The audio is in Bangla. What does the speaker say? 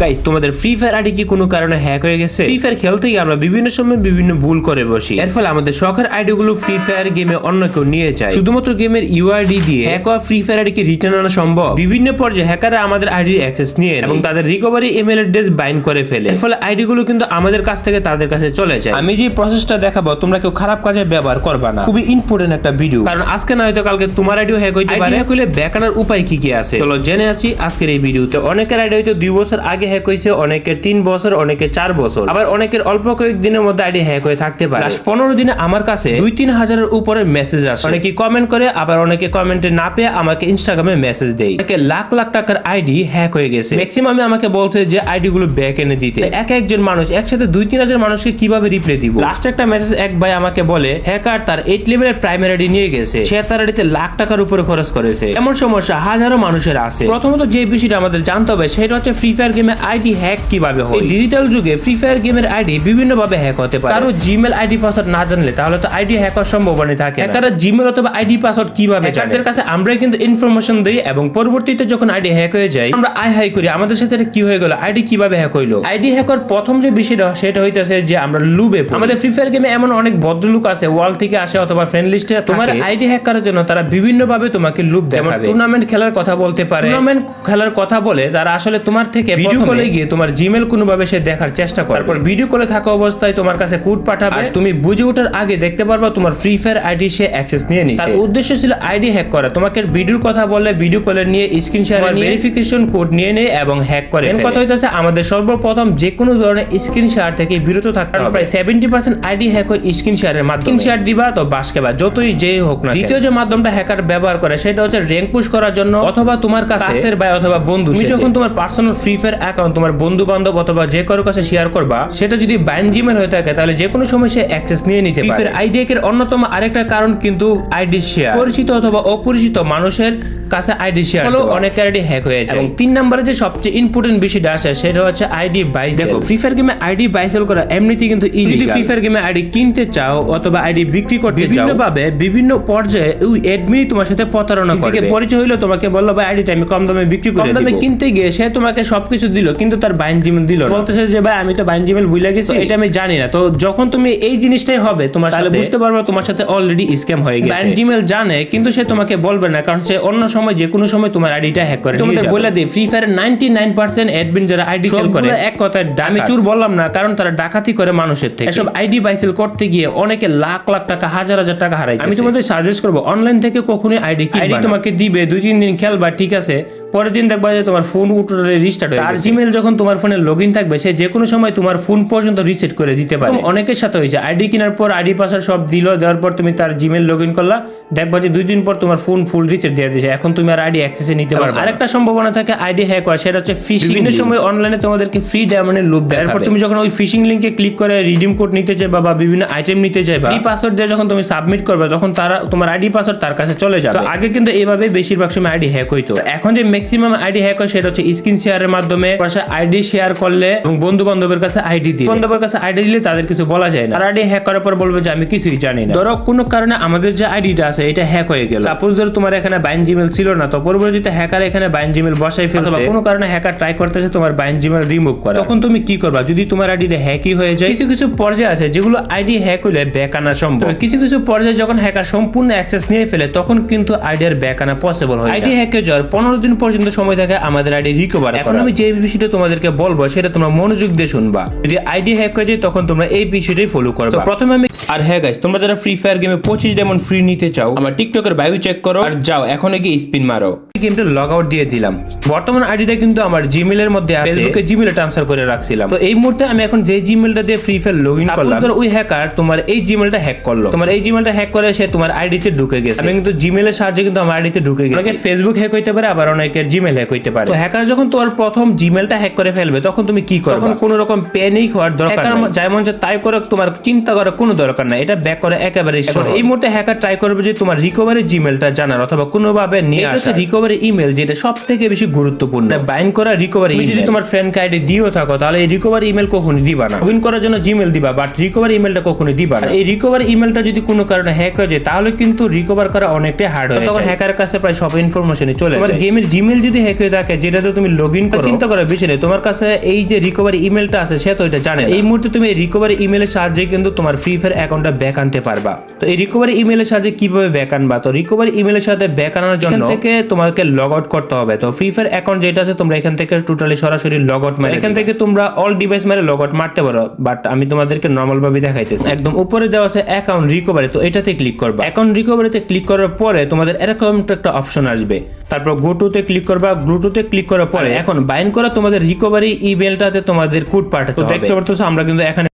গাইস, তোমাদের ফ্রি ফায়ার আইডি কি কোনো কারণে হ্যাক হয়ে গেছে? ফ্রি ফায়ার খেলতে গিয়ে আমরা বিভিন্ন সময় বিভিন্ন ভুল করে বসি, এর ফলে আমাদের শখের আইডি গুলো ফ্রি ফায়ার গেমে অন্য কেউ নিয়ে যায়। শুধুমাত্র গেমের ইউআইডি দিয়ে হ্যাক হওয়া ফ্রি ফায়ার আইডি কি রিটার্ন আনা সম্ভব? বিভিন্ন পর্যায়ে হ্যাকাররা আমাদের আইডির অ্যাক্সেস নিয়ে এবং তাদের রিকভারি ইমেল অ্যাড্রেস বাইন্ড করে ফেলে, এর ফলে আইডি গুলো কিন্তু আমাদের কাছ থেকে তাদের কাছে চলে যায়। আমি যে প্রসেসটা দেখাবো তোমরা কেউ খারাপ কাজে ব্যবহার করবা না, খুবই ইম্পর্টেন্ট একটা ভিডিও, কারণ আজকে না হয়তো কালকে তোমার আইডিও হ্যাক হইতে পারে। হ্যাক হলে ব্যাক আনার উপায় কি কি আছে চলো জেনে আসি আজকের এই ভিডিওতে। অনেকের আইডি হয়তো 2 বছর আগে হ্যাক হয়েছে, অনেকের 3 বছর, অনেকে 4 বছর, আবার অনেকের অল্প কয়েকদিনের মধ্যে আইডি হ্যাক হয়ে থাকতে পারে। 15 দিনে আমার কাছে 2-3 হাজারের উপরে মেসেজ আসে, অনেকে কমেন্ট করে, আবার অনেকে কমেন্টে না পেয়ে আমাকে ইনস্টাগ্রামে মেসেজ দেয়। অনেকে লাখ লাখ টাকার আইডি হ্যাক হয়ে গেছে। ম্যাক্সিমাম আমাকে বলছে যে আইডি গুলো ব্যাক এনে দিতে। একজন মানুষ একসাথে 2-3 হাজার মানুষকে কিভাবে রিপ্লাই দিব? লাস্ট একটা মেসেজ এক ভাই আমাকে বলে হ্যাকার তার 8 লেভেলের প্রাইমারি আইডি নিয়ে গেছে, সে তার আইডিতে লাখ টাকার উপরে খরচ করেছে। এমন সমস্যা হাজারো মানুষের আছে। প্রথমত যে বিষয়টা আমাদের জানতে হবে সেটা হচ্ছে ফ্রি ফায়ার গেমে আইডি হ্যাক কিভাবে হয়। ডিজিটাল যুগে ফ্রি ফায়ার গেমের আইডি বিভিন্ন ভাবে হ্যাক হতে পারে। কারো জিমেল আইডি পাসওয়ার্ড না জানলে তাহলে তো আইডি হ্যাক হওয়ার সম্ভাবনা থাকে। হ্যাকাররা জিমেল অথবা আইডি পাসওয়ার্ড কিভাবে জানে? তাদের কাছে আমরাই কিন্তু ইনফরমেশন দেই এবং পরবর্তীতে যখন আইডি হ্যাক হয়ে যায় আমরা হাই করি আমাদের সাথে কি হয়ে গেল, আইডি কিভাবে হ্যাক হইলো। আইডি হ্যাকার প্রথম যে বিষয়টা সেটা হইতাছে যে আমরা লুবে পড়ি। আমাদের ফ্রি ফায়ার গেমে এমন অনেক ভদ্রলোক আছে ওয়ার্ল্ড থেকে আসে অথবা ফ্রেন্ড লিস্টে তোমার আইডি হ্যাক করার জন্য তারা বিভিন্ন ভাবে তোমাকে লুপ দেখাবে। টুর্নামেন্ট খেলার কথা বলতে পারে, টুর্নামেন্ট খেলার কথা বলে তারা আসলে তোমার থেকে ভিডিও কলে গিয়ে তোমার জিমেল কোনো ভাবে সে দেখার চেষ্টা করে, তারপর ভিডিও কলে থাকা অবস্থায় তোমার কাছে কোড পাঠাবে, আর তুমি বুঝে ওঠার আগে দেখতে পারবা তোমার ফ্রি ফায়ার আইডি সে অ্যাক্সেস নিয়ে নিছে। তার উদ্দেশ্য ছিল আইডি হ্যাক করা। তোমাকে ভিডিওর কথা বললে ভিডিও কলে নিয়ে স্ক্রিন শেয়ার নিয়ে ভেরিফিকেশন কোড নিয়ে নেয় এবং হ্যাক করে। এর কথা হইতাছে আমাদের সর্বপ্রথম যে কোনো ধরনের স্ক্রিন শেয়ার থেকে বিরত থাকতে হবে। প্রায় 70% আইডি হ্যাক হয় স্ক্রিন শেয়ারের মাধ্যমে। স্ক্রিন শেয়ার দিবা তো বাসকেবা যতই যেই হোক না। দ্বিতীয় যে মাধ্যমটা হ্যাকার ব্যবহার করে সেটা হচ্ছে র‍্যাঙ্ক পুশ করার জন্য অথবা তোমার কাছের ভাই অথবা বন্ধু, তুমি যখন তোমার পার্সোনাল ফ্রি ফায়ার অ্যাকাউন্ট তোমার বন্ধু বান্ধব অথবা যে কারোর কাছে শেয়ার করবা, সেটা যদি বাইন্ড জিমেল হয়ে থাকে তাহলে যে কোনো সময় সে অ্যাক্সেস নিয়ে নিতে পারে। ফ্রি ফায়ার আইডি হ্যাকের অন্যতম আরেকটা কারণ কিন্তু আইডি শেয়ার। পরিচিত অথবা অপরিচিত মানুষের কাছে আইডি শেয়ার হলো অনেক আইডি হ্যাক হয়ে যায়। এবং 3 নম্বরে যে সবচেয়ে ইম্পর্টেন্ট বিষয়টা আসে সেটা হচ্ছে আইডি বাইসেল। দেখো ফ্রি ফায়ার গেমে আইডি বাইসেল করা এমনিতেই কিন্তু ইলিগাল। যদি ফ্রি ফায়ার গেমে আইডি কিনতে চাও অথবা আইডি বিক্রি করতে চাও, বিভিন্ন ভাবে বিভিন্ন পর্যায়ে ওই অ্যাডমিন তোমার সাথে প্রতারণা করবে। পরিচয় হইলো তোমাকে বললো ভাই আইডিটা আমি কম দামে বিক্রি করে দেব। কম দামে কিনতে গিয়ে সে তোমাকে সবকিছু দিল কিন্তু তার বাইন জিমেল দিল না। বলতেছে যে ভাই আমি তো বাইন জিমেল ভুলে গেছি, এটা আমি জানি না। তো যখন তুমি এই জিনিসটাই হবে তোমার সাথে, বুঝতে পারবে তোমার সাথে অলরেডি স্ক্যাম হয়ে গেছে। বাইন জিমেল জানে কিন্তু সে তোমাকে বলবে না, কারণ সে অন্য সময় যে কোনো সময় তোমার আইডিটা হ্যাক করে। তোমাদের বলে দেই ফ্রি ফায়ারের 99% অ্যাডমিন যারা আইডি সেল করে এক কথায় আমি চুর বললাম না, কারণ তারা ডাকাতি করে মানুষের থেকে। এসব আইডি বাইসেল করতে গিয়ে অনেকে লাখ লাখ টাকা হাজার হাজার টাকা হারাইছে। আমি তোমাদের সাজেস্ট করব অনলাইন থেকে কখনোই আইডি তোমাকে দিবে 2-3 দিন খেলবা, ঠিক আছে, পরের দিন দেখবা যে তোমার ফোন উঠে রিস্টার্ট হয়ে গেছে। তার জিমেল যখন তোমার ফোনে লগইন থাকবে সে যে কোনো সময় তোমার ফোন পর্যন্ত রিসেট করে দিতে পারে। অনেকের সাথে হয়েছে আইডি কেনার পর আইডি পাসওয়ার্ড সব দিল, দেওয়ার পর তুমি তার জিমেল লগইন করলা, দেখবা যে 2 দিন পর তোমার ফোন ফুল রিসেট দিয়ে দিয়েছে, এখন তুমি আর আইডি অ্যাক্সেসে নিতে পারবে। আরেকটা সম্ভাবনা থাকে আইডি হ্যাক হওয়ার, সেটা হচ্ছে ফিশিং। বিভিন্ন সময় অনলাইনে তোমাদেরকে ফ্রি ডায়মন্ডের লুপ দেয়, এরপর তুমি যখন ওই ফিশিং লিংকে ক্লিক করে রিডিম কোড নিতে চাইবা বা বিভিন্ন আইটেম নিতে চাইবা, এই পাসওয়ার্ড দিয়ে যখন তুমি সাবমিট করবে তখন তারা তোমার আইডি পাসওয়ার্ড তার কাছে চলে যাবে। তো আগে কিন্তু এইভাবে বেশিরভাগ সময় আইডি হ্যাক হইতো। এখন যে ম্যাক্সিমাম আইডি হ্যাক হয় সেটা হচ্ছে স্ক্রিন শেয়ারের মাধ্যমে। আইডি শেয়ার করলে এবং বন্ধু বান্ধবের কাছে আইডি দিলে, বন্ধুদের কাছে আইডি দিলে তাদের কিছু বলা যায় না। আর আইডি হ্যাক করার পর বলবে যে আমি কিছুই জানি না। ধরো কোনো কারণে আমাদের যে আইডিটা আছে এটা হ্যাক হয়ে গেল, সাপোজ ধরো তোমার এখানে বাইন জিমেল ছিল না, তো পরবর্তীতে হ্যাকার এখানে বাইন জিমেল বসাই ফেলছে, অথবা কোনো কারণে হ্যাকার ট্রাই করতেছে তোমার বাইন জিমেল রিমুভ করা, তখন তুমি কি করবা? যদি তোমার আইডিটা হ্যাকই হয়ে যায়, কিছু কিছু পর্যায়ে আছে যেগুলো আইডি হ্যাক হলে ব্যাক আনা সম্ভব। কিছু কিছু পর্যায়ে যখন হ্যাকার সম্পূর্ণ অ্যাক্সেস নিয়ে ফেলে তখন কিন্তু আইডির ব্যাক আনা পসিবল হয়। আইডি হ্যাক হয়ে যাওয়ার 15 দিন পর্যন্ত সময় থাকে আমাদের আইডি রিকভার। এখন আমি যে বিষয়টা তোমাদেরকে বলবো সেটা তোমরা মনোযোগ দিয়ে শুনবা। যদি আইডি হ্যাক হয়ে যায় তখন তোমরা এই বিষয়টাই ফলো করবে। প্রথমে আমি গাইস, তোমরা যারা ফ্রি ফায়ার গেমে 25 ডায়মন্ড ফ্রি নিতে চাও আমার টিকটকের বায়ো চেক করো আর যাও এখন গিয়ে স্পিন মারো। গেমটা লগ আউট দিয়ে দিলাম। বর্তমান আইডিটা কিন্তু আমার জিমেলের মধ্যে আছে, ফেসবুকে জিমেলে ট্রান্সফার করে রাখছিলাম। তো এই মুহূর্তে আমি এখন যে জিমেলটা দিয়ে ফ্রি ফায়ার লগইন করলাম, ওই হ্যাকার তোমার এই জিমেলটা হ্যাক করলো, তোমার এই জিমেলটা হ্যাক করে সে তোমার আইডিতে ঢুকে গেছে। আমি কিন্তু জিমেলের সাহায্যে কিন্তু আমার আইডিতে ঢুকে গেছে। অনেকের ফেসবুক হ্যাক হইতে পারে, আবার অনেকের জিমেল হ্যাক হইতে পারে। তো হ্যাকার যখন তোমার প্রথম জিমেলটা হ্যাক করে ফেলবে তখন তুমি কি করবে? তখন কোনো রকম প্যানিক হওয়ার দরকার নেই। যাই মন চায় তাই করে, তোমার চিন্তা করার কোনো দরকার নাই, এটা ব্যাক করে একেবারে। এই মুহূর্তে হ্যাকার ট্রাই করবে যে তোমার রিকভারি জিমেলটা জানার অথবা কোনোভাবে নিয়ে আসা রিকভারি ইমেল, যেটা সবথেকে বেশি গুরুত্বপূর্ণ। বাইন্ড করা রিকভারি ইমেল যদি তোমার ফ্রেন্ডকে আইডি দিও থাকো তাহলে এই রিকভারি ইমেল কখনোই দিবা না। লগইন করার জন্য জিমেল দিবা, বাট রিকভারি ইমেলটা কখনোই দিবা না। এই রিকভারি ইমেলটা যদি কোনো কারণে হ্যাক হয়ে যায় তাহলে কিন্তু রিকভার করা অনেকটাই হার্ড হয়ে যায়। তখন হ্যাকারের কাছে প্রায় সব ইনফরমেশনই চলে যায়। তোমার গেমের জিমেল যদি হ্যাক হয়ে থাকে যেটাতে তুমি লগইন করো, চিন্তা করো বিষয় নেই, তোমার কাছে এই যে রিকভারি ইমেলটা আছে সে তো এটা জানে। এই মুহূর্তে তুমি এই রিকভারি ইমেলের সাহায্যে কিন্তু তোমার ফ্রি ফায়ার অ্যাকাউন্টটা ব্যাক আনতে পারবা। তো এই রিকভারি ইমেলের সাহায্যে কিভাবে ব্যাক আনবা? তো রিকভারি ইমেলের সাথে ব্যাক আনার জন্য এখান থেকে তোমাকে লগ আউট করতে হবে। তো ফ্রি ফায়ার অ্যাকাউন্ট যেটা আছে তোমরা এখান থেকে টোটালি সরাসরি লগ আউট মারে, এখান থেকে তোমরা অল ডিভাইস মারে লগ আউট মারতে পারো, বাট আমি তোমাদেরকে নরমাল ভাবে দেখাইতেছি। একদম উপরে দেওয়া আছে অ্যাকাউন্ট রিকভারি, তো এটাতে ক্লিক করবা। অ্যাকাউন্ট রিকভারিতে ক্লিক করার পরে তোমাদের এরকম একটা অপশন আসবে, তারপর গো টু তে ক্লিক করবা। গো টু তে ক্লিক করার পরে এখন বাইন্ড করা তোমাদের রিকভারি ইমেলটাতে তোমাদের কোড পাঠাতে হবে। দেখতে পারতেছো আমরা কিন্তু এখানে